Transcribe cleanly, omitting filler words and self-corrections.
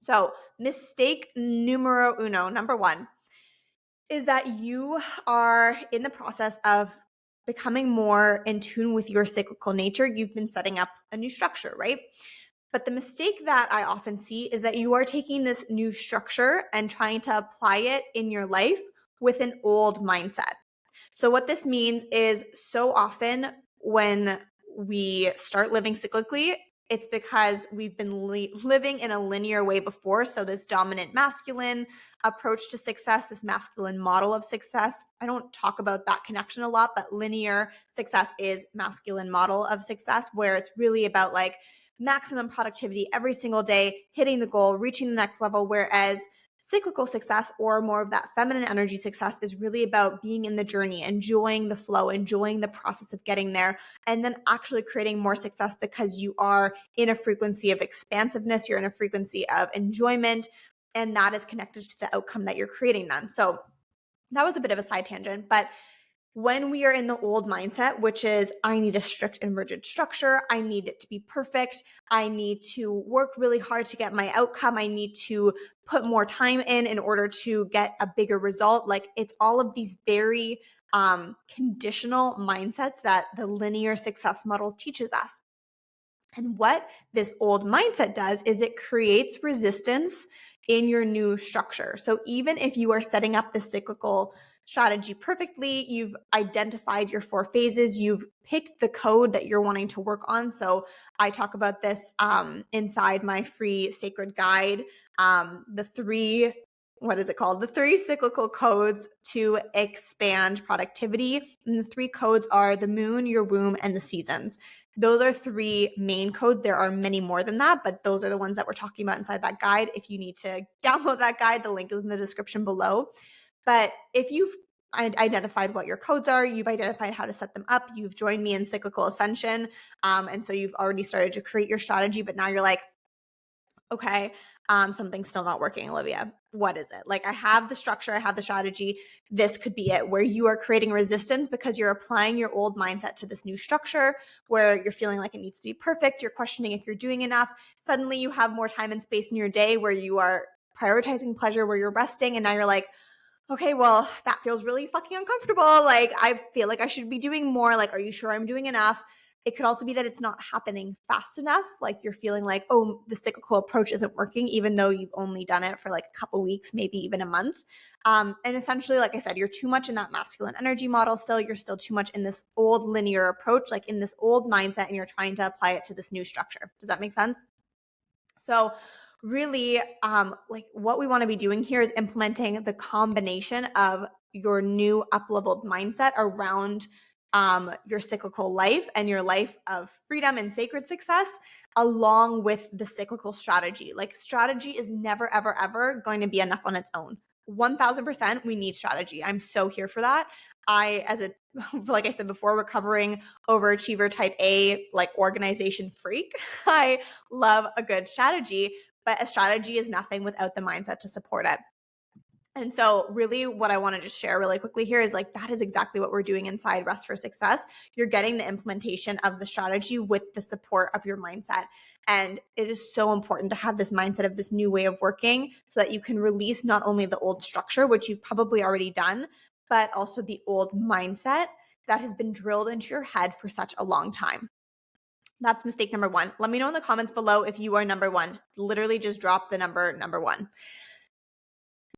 So mistake numero uno, number one, is that you are in the process of becoming more in tune with your cyclical nature. You've been setting up a new structure, right? But the mistake that I often see is that you are taking this new structure and trying to apply it in your life with an old mindset. So, what this means is so often when we start living cyclically, it's because we've been living in a linear way before. So, this dominant masculine approach to success, this masculine model of success. I don't talk about that connection a lot, but linear success is masculine model of success, where it's really about like maximum productivity every single day, hitting the goal, reaching the next level. Whereas cyclical success, or more of that feminine energy success, is really about being in the journey, enjoying the flow, enjoying the process of getting there, and then actually creating more success because you are in a frequency of expansiveness, you're in a frequency of enjoyment, and that is connected to the outcome that you're creating then. So that was a bit of a side tangent, but when we are in the old mindset, which is I need a strict and rigid structure, I need it to be perfect, I need to work really hard to get my outcome, I need to put more time in order to get a bigger result. Like, it's all of these very conditional mindsets that the linear success model teaches us. And what this old mindset does is it creates resistance in your new structure. So even if you are setting up the cyclical strategy perfectly, you've identified your 4 phases, you've picked the code that you're wanting to work on. So I talk about this inside my free sacred guide, the 3 what is it called? The 3 cyclical codes to expand productivity. And the 3 codes are the moon, your womb, and the seasons. Those are 3 main codes. There are many more than that, but those are the ones that we're talking about inside that guide. If you need to download that guide, the link is in the description below. But if you've identified what your codes are, you've identified how to set them up, you've joined me in Cyclical Ascension, and so you've already started to create your strategy, but now you're like, okay, something's still not working, Olivia. What is it? Like, I have the structure, I have the strategy. This could be it, where you are creating resistance because you're applying your old mindset to this new structure, where you're feeling like it needs to be perfect. You're questioning if you're doing enough. Suddenly you have more time and space in your day where you are prioritizing pleasure, where you're resting. And now you're like, okay, well, that feels really fucking uncomfortable. Like, I feel like I should be doing more. Like, are you sure I'm doing enough? It could also be that it's not happening fast enough. Like, you're feeling like, oh, the cyclical approach isn't working, even though you've only done it for like a couple weeks, maybe even a month. And essentially, like I said, you're too much in that masculine energy model still. You're still too much in this old linear approach, like in this old mindset, and you're trying to apply it to this new structure. Does that make sense? So really, like, what we want to be doing here is implementing the combination of your new up-leveled mindset around your cyclical life and your life of freedom and sacred success, along with the cyclical strategy. Like, strategy is never, ever, ever going to be enough on its own. 1000% we need strategy. I'm so here for that. Like I said before, recovering overachiever type A, like organization freak, I love a good strategy, but a strategy is nothing without the mindset to support it. And so really what I want to just share really quickly here is like, that is exactly what we're doing inside Rest for Success. You're getting the implementation of the strategy with the support of your mindset. And it is so important to have this mindset of this new way of working so that you can release not only the old structure, which you've probably already done, but also the old mindset that has been drilled into your head for such a long time. That's mistake number 1. Let me know in the comments below if you are number 1. Literally just drop the number 1.